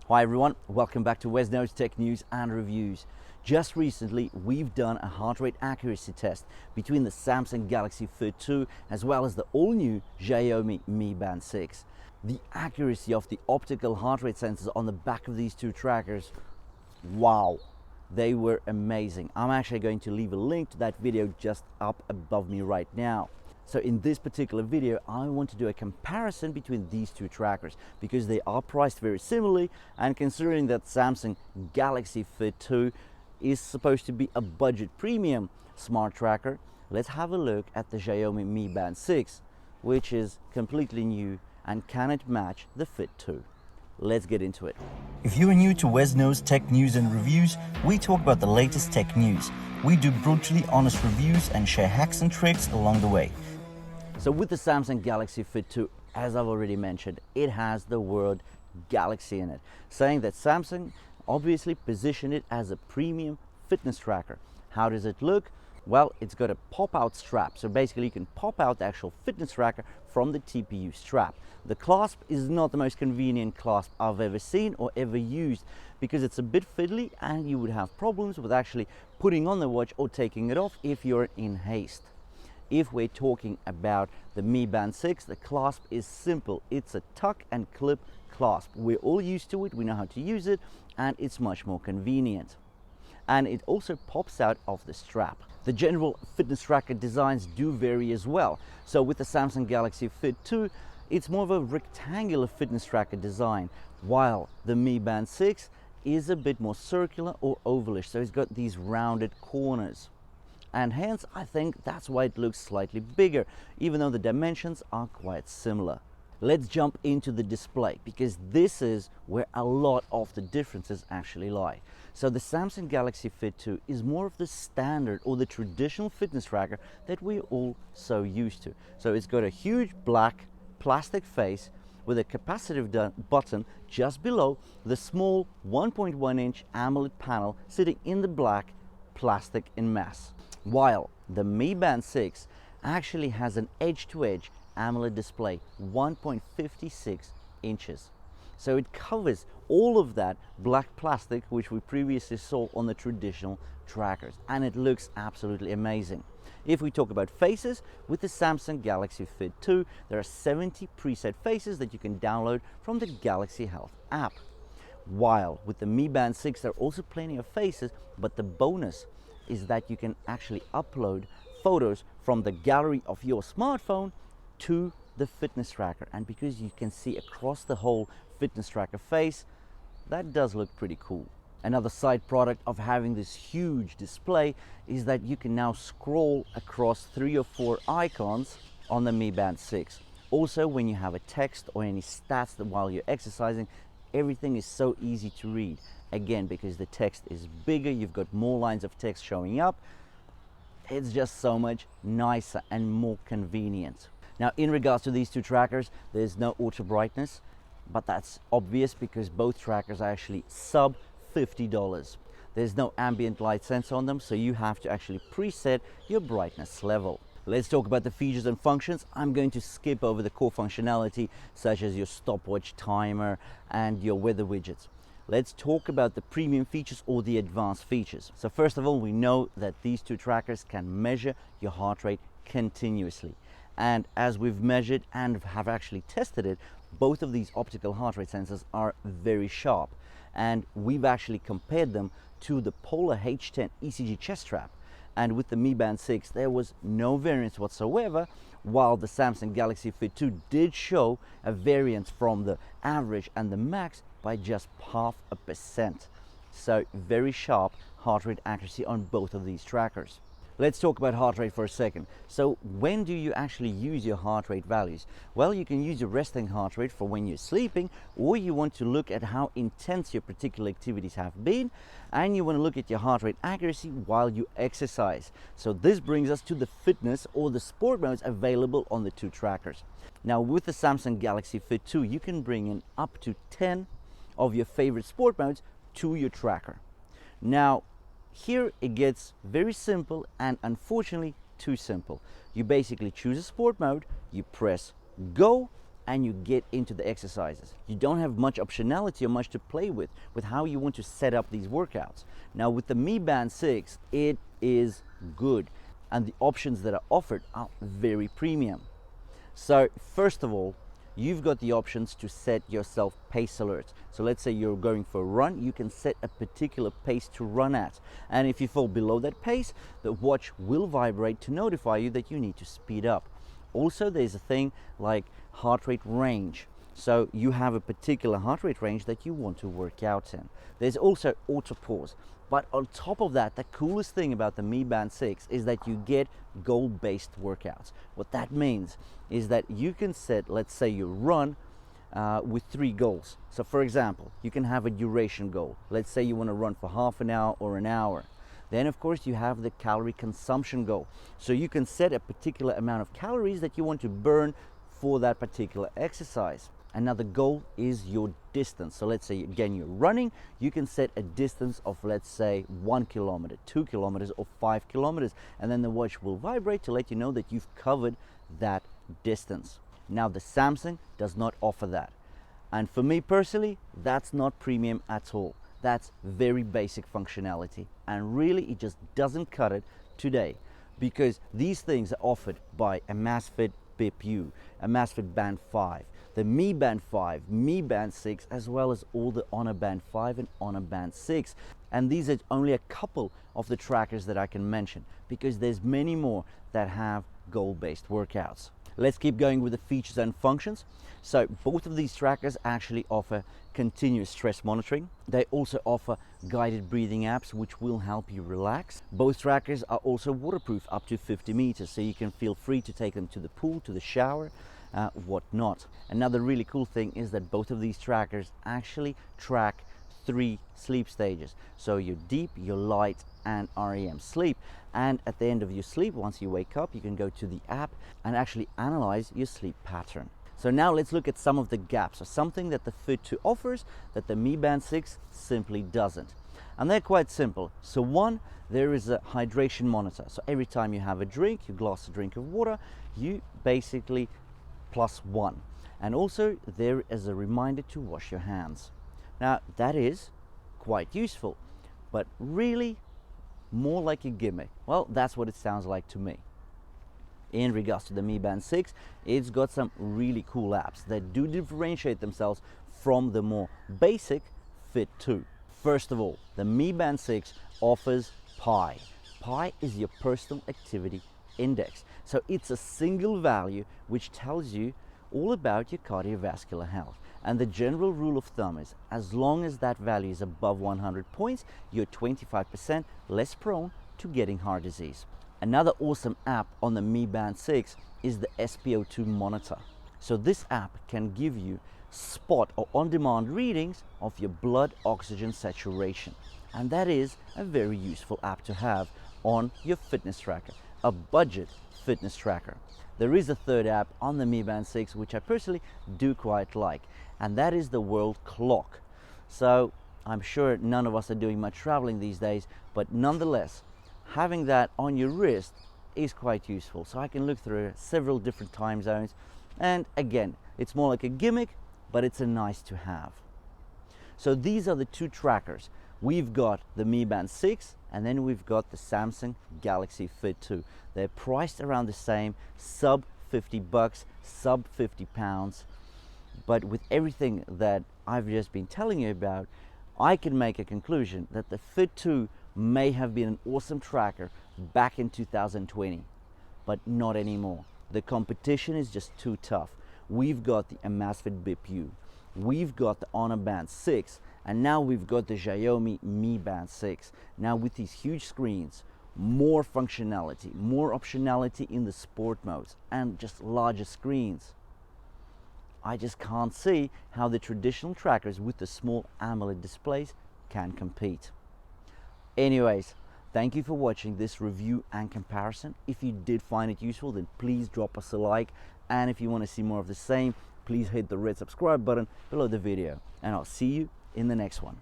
Hi everyone, welcome back to Wesno's Tech News and Reviews. Just recently, we've done a heart rate accuracy test between the Samsung Galaxy Fit 2 as well as the all-new Xiaomi Mi Band 6. The accuracy of the optical heart rate sensors on the back of these two trackers, wow, they were amazing. I'm actually going to leave a link to that video just up above me right now. So in this particular video, I want to do a comparison between these two trackers because they are priced very similarly, and considering that Samsung Galaxy Fit 2 is supposed to be a budget premium smart tracker, let's have a look at the Xiaomi Mi Band 6, which is completely new and can it match the Fit 2. Let's get into it. If you are new to Wesno's Tech News and Reviews, we talk about the latest tech news. We do brutally honest reviews and share hacks and tricks along the way. So with the Samsung Galaxy Fit 2, as I've already mentioned, it has the word Galaxy in it, saying that Samsung obviously positioned it as a premium fitness tracker. How does it look? Well, it's got a pop-out strap, so basically you can pop out the actual fitness tracker from the TPU strap. The clasp is not the most convenient clasp I've ever seen or ever used because it's a bit fiddly and you would have problems with actually putting on the watch or taking it off if you're in haste. If we're talking about the Mi Band 6, the clasp is simple. It's a tuck and clip clasp. We're all used to it, we know how to use it, and it's much more convenient. And it also pops out of the strap. The general fitness tracker designs do vary as well. So with the Samsung Galaxy Fit 2, it's more of a rectangular fitness tracker design, while the Mi Band 6 is a bit more circular or ovalish, so it's got these rounded corners. And hence I think that's why it looks slightly bigger, even though the dimensions are quite similar. Let's jump into the display because this is where a lot of the differences actually lie. So the Samsung Galaxy Fit 2 is more of the standard or the traditional fitness tracker that we're all so used to. So it's got a huge black plastic face with a capacitive button just below the small 1.1-inch AMOLED panel sitting in the black plastic in mass. While the Mi Band 6 actually has an edge-to-edge AMOLED display, 1.56 inches. So it covers all of that black plastic which we previously saw on the traditional trackers, and it looks absolutely amazing. If we talk about faces, with the Samsung Galaxy Fit 2, there are 70 preset faces that you can download from the Galaxy Health app. While with the Mi Band 6, there are also plenty of faces, but the bonus is that you can actually upload photos from the gallery of your smartphone to the fitness tracker, and because you can see across the whole fitness tracker face, that does look pretty cool. Another side product of having this huge display is that you can now scroll across 3 or 4 icons on the Mi Band 6. Also, when you have a text or any stats while you're exercising, everything is so easy to read. Again, because the text is bigger, you've got more lines of text showing up. It's just so much nicer and more convenient. Now, in regards to these two trackers, there's no auto brightness, but that's obvious because both trackers are actually sub $50. There's no ambient light sensor on them, so you have to actually preset your brightness level. Let's talk about the features and functions. I'm going to skip over the core functionality such as your stopwatch timer and your weather widgets. Let's talk about the premium features or the advanced features. So first of all, we know that these two trackers can measure your heart rate continuously. And as we've measured and have actually tested it, both of these optical heart rate sensors are very sharp. And we've actually compared them to the Polar H10 ECG chest strap. And with the Mi Band 6, there was no variance whatsoever, while the Samsung Galaxy Fit 2 did show a variance from the average and the max by just 0.5%. So very sharp heart rate accuracy on both of these trackers. Let's talk about heart rate for a second. So when do you actually use your heart rate values? Well, you can use your resting heart rate for when you're sleeping, or you want to look at how intense your particular activities have been, and you want to look at your heart rate accuracy while you exercise. So this brings us to the fitness or the sport modes available on the two trackers. Now with the Samsung Galaxy Fit 2, you can bring in up to 10 of your favorite sport modes to your tracker. Now here it gets very simple and unfortunately too simple. You basically choose a sport mode, you press go, and you get into the exercises. You don't have much optionality or much to play with how you want to set up these workouts. Now with the Mi Band 6, it is good, and the options that are offered are very premium. So first of all, you've got the options to set yourself pace alerts. So let's say you're going for a run, you can set a particular pace to run at. And if you fall below that pace, the watch will vibrate to notify you that you need to speed up. Also, there's a thing like heart rate range. So you have a particular heart rate range that you want to work out in. There's also auto pause. But on top of that, the coolest thing about the Mi Band 6 is that you get goal-based workouts. What that means is that you can set, let's say you run with 3 goals. So for example, you can have a duration goal. Let's say you want to run for half an hour or an hour. Then of course you have the calorie consumption goal. So you can set a particular amount of calories that you want to burn for that particular exercise. Another goal is your distance. So let's say again you're running, you can set a distance of, let's say, 1 kilometer, 2 kilometers, or 5 kilometers, and then the watch will vibrate to let you know that you've covered that distance. Now the Samsung does not offer that, and for me personally, that's not premium at all. That's very basic functionality, and really it just doesn't cut it today, because these things are offered by Amazfit Bip U, Amazfit Band 5, the Mi Band 5, Mi Band 6, as well as all the Honor Band 5 and Honor Band 6. And these are only a couple of the trackers that I can mention, because there's many more that have goal-based workouts. Let's keep going with the features and functions. So both of these trackers actually offer continuous stress monitoring. They also offer guided breathing apps which will help you relax. Both trackers are also waterproof up to 50 meters, so you can feel free to take them to the pool, to the shower, whatnot. Another really cool thing is that both of these trackers actually track 3 sleep stages. So your deep, your light, and REM sleep. And at the end of your sleep, once you wake up, you can go to the app and actually analyze your sleep pattern. So now let's look at some of the gaps, or something that the Fit 2 offers that the Mi Band 6 simply doesn't. And they're quite simple. So one, there is a hydration monitor. So every time you have a drink, you glass a drink of water, you basically +1. And also there is a reminder to wash your hands. Now that is quite useful, but really more like a gimmick. Well, that's what it sounds like to me. In regards to the Mi Band 6, it's got some really cool apps that do differentiate themselves from the more basic Fit 2. First of all, the Mi Band 6 offers Pi. Pi is your personal activity index. So it's a single value which tells you all about your cardiovascular health. And the general rule of thumb is, as long as that value is above 100 points, you're 25% less prone to getting heart disease. Another awesome app on the Mi Band 6 is the SpO2 monitor. So this app can give you spot or on-demand readings of your blood oxygen saturation. And that is a very useful app to have on your fitness tracker, a budget fitness tracker. There is a third app on the Mi Band 6 which I personally do quite like, and that is the World Clock. So I'm sure none of us are doing much traveling these days, but nonetheless, having that on your wrist is quite useful. So I can look through several different time zones, and again, it's more like a gimmick, but it's a nice to have. So these are the 2 trackers. We've got the Mi Band 6, and then we've got the Samsung Galaxy Fit 2. They're priced around the same, sub 50 bucks, sub 50 pounds. But with everything that I've just been telling you about, I can make a conclusion that the Fit 2 may have been an awesome tracker back in 2020, but not anymore. The competition is just too tough. We've got the Amazfit Bip U, we've got the Honor Band 6, and now we've got the Xiaomi Mi Band 6. Now with these huge screens, more functionality, more optionality in the sport modes, and just larger screens, I just can't see how the traditional trackers with the small AMOLED displays can compete. Anyways, thank you for watching this review and comparison. If you did find it useful, then please drop us a like, and if you want to see more of the same, please hit the red subscribe button below the video, and I'll see you in the next one.